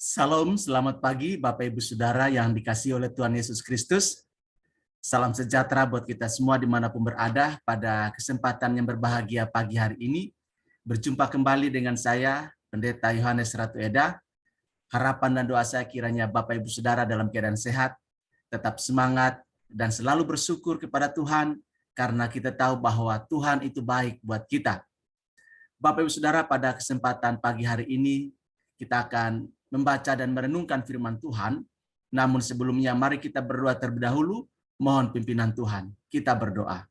Salam, selamat pagi Bapak Ibu Saudara yang dikasihi oleh Tuhan Yesus Kristus. Salam sejahtera buat kita semua dimanapun berada pada kesempatan yang berbahagia pagi hari ini. Berjumpa kembali dengan saya, Pendeta Yohanes Ratu Eda. Harapan dan doa saya kiranya Bapak Ibu Saudara dalam keadaan sehat, tetap semangat, dan selalu bersyukur kepada Tuhan karena kita tahu bahwa Tuhan itu baik buat kita. Bapak Ibu Saudara, pada kesempatan pagi hari ini kita akan membaca dan merenungkan firman Tuhan. Namun sebelumnya mari kita berdoa terlebih dahulu, mohon pimpinan Tuhan. Kita berdoa.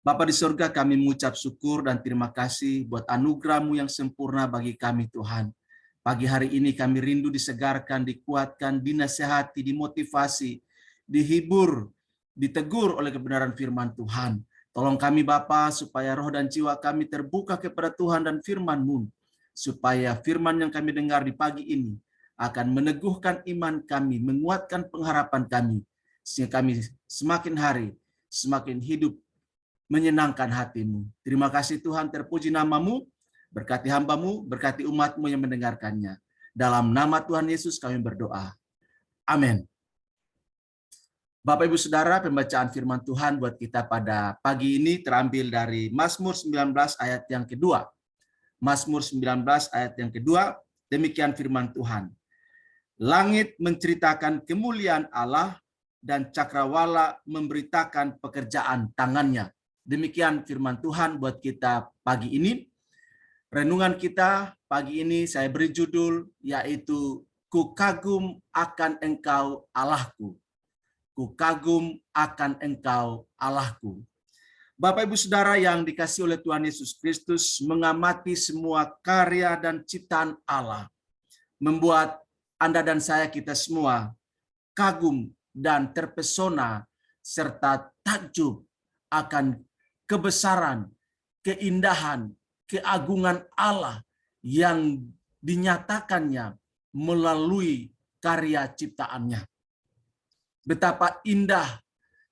Bapa di surga, kami mengucap syukur dan terima kasih buat anugerah-Mu yang sempurna bagi kami Tuhan. Pagi hari ini kami rindu disegarkan, dikuatkan, dinasehati, dimotivasi, dihibur, ditegur oleh kebenaran firman Tuhan. Tolong kami Bapa supaya roh dan jiwa kami terbuka kepada Tuhan dan firman-Mu, supaya firman yang kami dengar di pagi ini akan meneguhkan iman kami, menguatkan pengharapan kami, sehingga kami semakin hari semakin hidup menyenangkan hati-Mu. Terima kasih Tuhan, terpuji nama-Mu, berkati hamba-Mu, berkati umat-Mu yang mendengarkannya. Dalam nama Tuhan Yesus kami berdoa. Amin. Bapak Ibu Saudara, pembacaan firman Tuhan buat kita pada pagi ini terambil dari Mazmur 19 ayat yang kedua. Mazmur 19 ayat yang kedua, demikian firman Tuhan. Langit menceritakan kemuliaan Allah dan cakrawala memberitakan pekerjaan tangannya. Demikian firman Tuhan buat kita pagi ini. Renungan kita pagi ini saya beri judul yaitu Ku kagum akan Engkau Allahku. Ku kagum akan Engkau Allahku. Bapak Ibu Saudara yang dikasihi oleh Tuhan Yesus Kristus, mengamati semua karya dan ciptaan Allah membuat Anda dan saya kita semua kagum dan terpesona serta takjub akan kebesaran, keindahan, keagungan Allah yang dinyatakannya melalui karya ciptaannya. Betapa indah,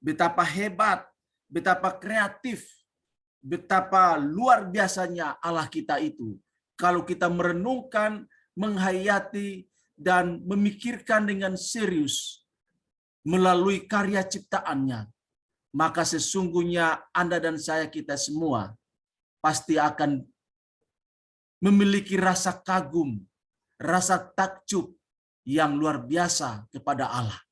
betapa hebat, betapa kreatif, betapa luar biasanya Allah kita itu. Kalau kita merenungkan, menghayati, dan memikirkan dengan serius melalui karya ciptaannya, maka sesungguhnya Anda dan saya kita semua pasti akan memiliki rasa kagum, rasa takjub yang luar biasa kepada Allah.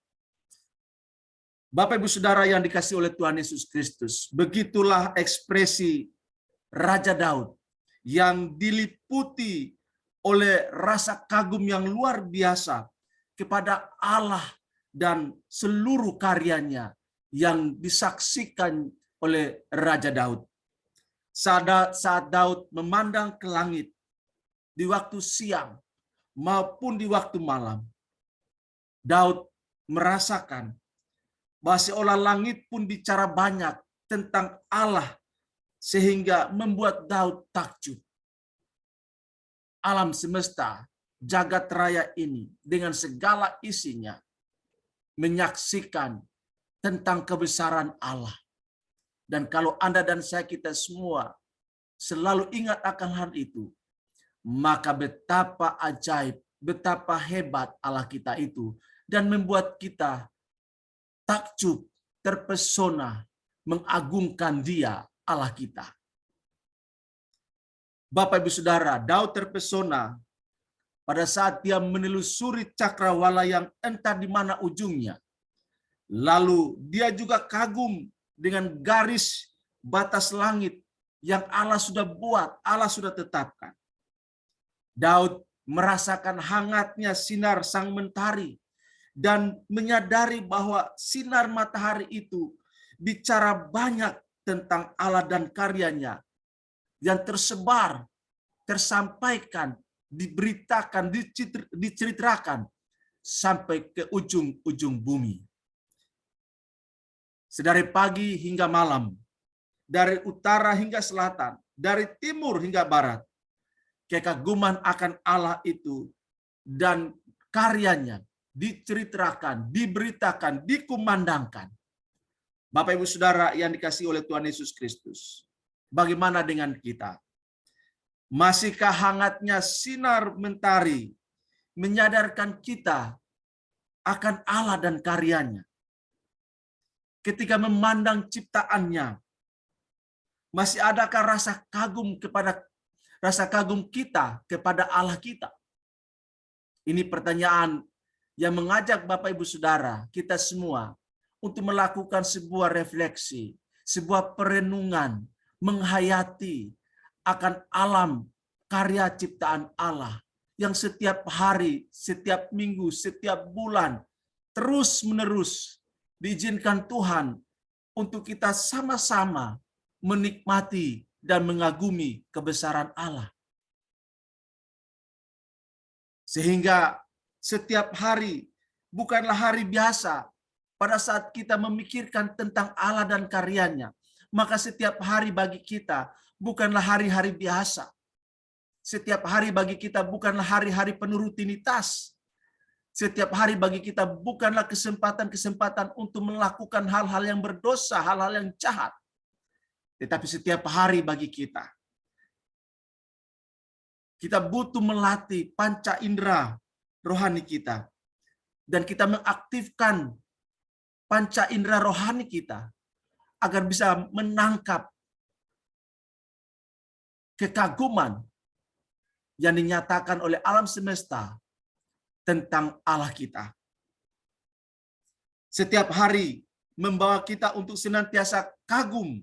Bapak Ibu Saudara yang dikasihi oleh Tuhan Yesus Kristus, begitulah ekspresi Raja Daud yang diliputi oleh rasa kagum yang luar biasa kepada Allah dan seluruh karyanya yang disaksikan oleh Raja Daud. Saat Daud memandang ke langit di waktu siang maupun di waktu malam, Daud merasakan bahwa seolah langit pun bicara banyak tentang Allah sehingga membuat Daud takjub. Alam semesta, jagat raya ini dengan segala isinya menyaksikan tentang kebesaran Allah. Dan kalau Anda dan saya kita semua selalu ingat akan hal itu, maka betapa ajaib, betapa hebat Allah kita itu, dan membuat kita takjub, terpesona, mengagungkan Dia, Allah kita. Bapak Ibu Saudara, Daud terpesona pada saat dia menelusuri cakrawala yang entah di mana ujungnya. Lalu dia juga kagum dengan garis batas langit yang Allah sudah buat, Allah sudah tetapkan. Daud merasakan hangatnya sinar sang mentari dan menyadari bahwa sinar matahari itu bicara banyak tentang Allah dan karyanya yang tersebar, tersampaikan, diberitakan, diceritakan sampai ke ujung-ujung bumi. Sedari pagi hingga malam, dari utara hingga selatan, dari timur hingga barat, kekaguman akan Allah itu dan karyanya diceritakan, diberitakan, dikumandangkan. Bapak Ibu Saudara yang dikasihi oleh Tuhan Yesus Kristus, bagaimana dengan kita? Masihkah hangatnya sinar mentari menyadarkan kita akan Allah dan karyanya. Ketika memandang ciptaannya, masih adakah rasa kagum kita kepada Allah kita? Ini pertanyaan yang mengajak Bapak Ibu Saudara, kita semua untuk melakukan sebuah refleksi, sebuah perenungan, menghayati akan alam karya ciptaan Allah yang setiap hari, setiap minggu, setiap bulan terus-menerus diizinkan Tuhan untuk kita sama-sama menikmati dan mengagumi kebesaran Allah. Sehingga setiap hari bukanlah hari biasa pada saat kita memikirkan tentang Allah dan karyanya. Maka setiap hari bagi kita bukanlah hari-hari biasa. Setiap hari bagi kita bukanlah hari-hari penuh rutinitas. Setiap hari bagi kita bukanlah kesempatan-kesempatan untuk melakukan hal-hal yang berdosa, hal-hal yang jahat. Tetapi setiap hari bagi kita butuh melatih panca indera rohani kita. Dan kita mengaktifkan panca indera rohani kita agar bisa menangkap kekaguman yang dinyatakan oleh alam semesta tentang Allah kita. Setiap hari membawa kita untuk senantiasa kagum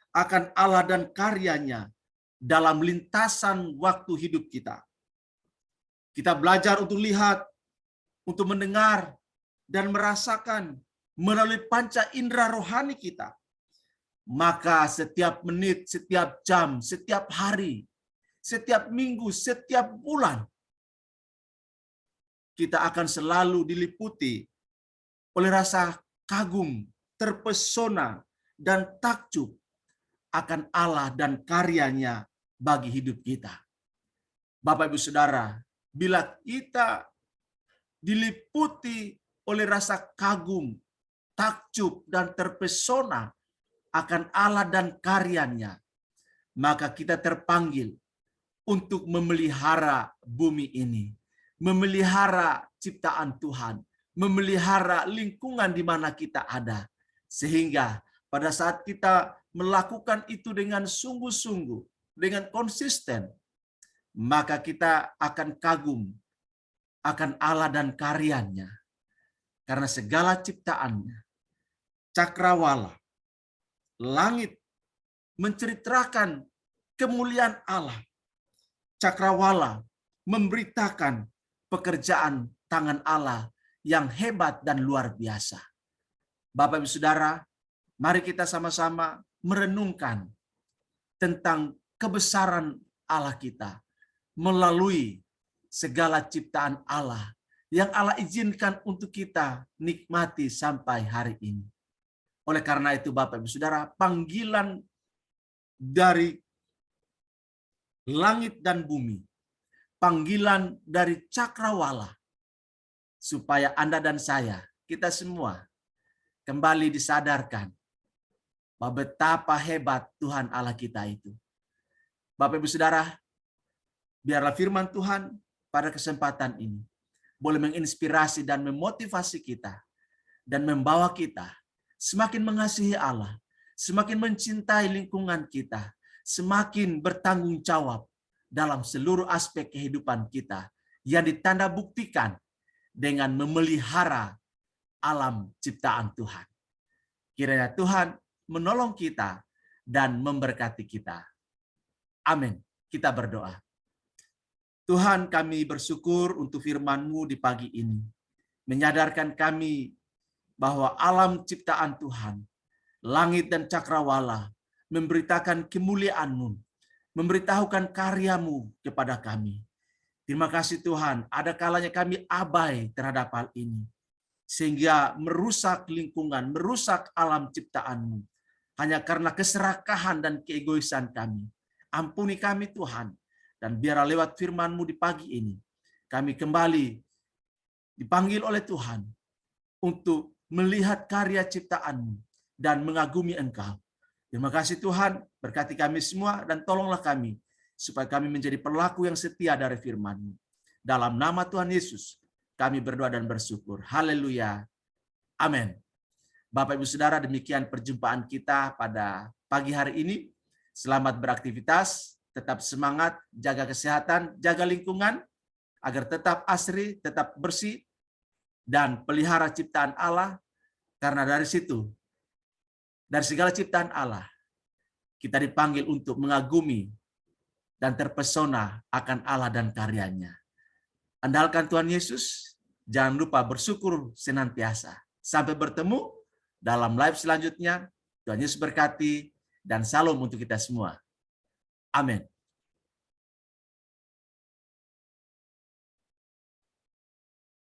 akan Allah dan karyanya dalam lintasan waktu hidup kita. Kita belajar untuk lihat, untuk mendengar, dan merasakan melalui panca indera rohani kita. Maka setiap menit, setiap jam, setiap hari, setiap minggu, setiap bulan, kita akan selalu diliputi oleh rasa kagum, terpesona, dan takjub akan Allah dan karyanya bagi hidup kita. Bapak Ibu Saudara, bila kita diliputi oleh rasa kagum, takjub, dan terpesona akan Allah dan karyanya, maka kita terpanggil untuk memelihara bumi ini, memelihara ciptaan Tuhan, memelihara lingkungan di mana kita ada. Sehingga pada saat kita melakukan itu dengan sungguh-sungguh, dengan konsisten, maka kita akan kagum akan Allah dan karyanya. Karena segala ciptaannya, cakrawala, langit, menceritakan kemuliaan Allah. Cakrawala memberitakan pekerjaan tangan Allah yang hebat dan luar biasa. Bapak Ibu Saudara, mari kita sama-sama merenungkan tentang kebesaran Allah kita melalui segala ciptaan Allah yang Allah izinkan untuk kita nikmati sampai hari ini. Oleh karena itu Bapak Ibu Saudara, panggilan dari langit dan bumi, panggilan dari cakrawala, supaya Anda dan saya, kita semua kembali disadarkan bahwa betapa hebat Tuhan Allah kita itu. Bapak Ibu Saudara, biarlah firman Tuhan pada kesempatan ini boleh menginspirasi dan memotivasi kita dan membawa kita semakin mengasihi Allah, semakin mencintai lingkungan kita, semakin bertanggung jawab dalam seluruh aspek kehidupan kita yang ditanda buktikan dengan memelihara alam ciptaan Tuhan. Kiranya Tuhan menolong kita dan memberkati kita. Amin. Kita berdoa. Tuhan, kami bersyukur untuk firman-Mu di pagi ini. Menyadarkan kami bahwa alam ciptaan Tuhan, langit dan cakrawala, memberitakan kemuliaan-Mu, memberitahukan karya-Mu kepada kami. Terima kasih Tuhan, ada kalanya kami abai terhadap hal ini, sehingga merusak lingkungan, merusak alam ciptaan-Mu, hanya karena keserakahan dan keegoisan kami. Ampuni kami Tuhan, dan biarlah lewat firman-Mu di pagi ini, kami kembali dipanggil oleh Tuhan untuk melihat karya ciptaan-Mu dan mengagumi Engkau. Terima kasih Tuhan, berkati kami semua dan tolonglah kami supaya kami menjadi pelaku yang setia dari firman-Mu. Dalam nama Tuhan Yesus, kami berdoa dan bersyukur. Haleluya. Amin. Bapak Ibu Saudara, demikian perjumpaan kita pada pagi hari ini. Selamat beraktivitas, tetap semangat, jaga kesehatan, jaga lingkungan, agar tetap asri, tetap bersih, dan pelihara ciptaan Allah, karena dari situ, dari segala ciptaan Allah, kita dipanggil untuk mengagumi dan terpesona akan Allah dan karyanya. Andalkan Tuhan Yesus, jangan lupa bersyukur senantiasa. Sampai bertemu dalam live selanjutnya. Tuhan Yesus berkati, dan salam untuk kita semua. Amin.